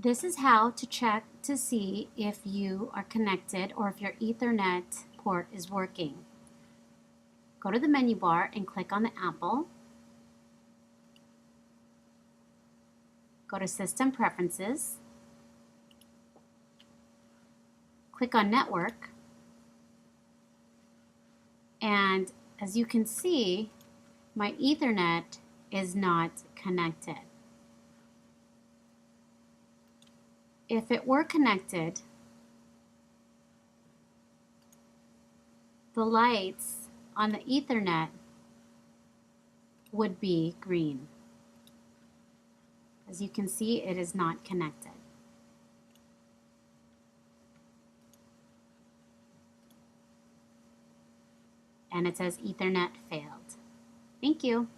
This is how to check to see if you are connected or if your Ethernet port is working. Go to the menu bar and click on the Apple. Go to System Preferences. Click on Network. And as you can see, my Ethernet is not connected. If it were connected, the lights on the Ethernet would be green. As you can see, it is not connected. And it says Ethernet failed. Thank you.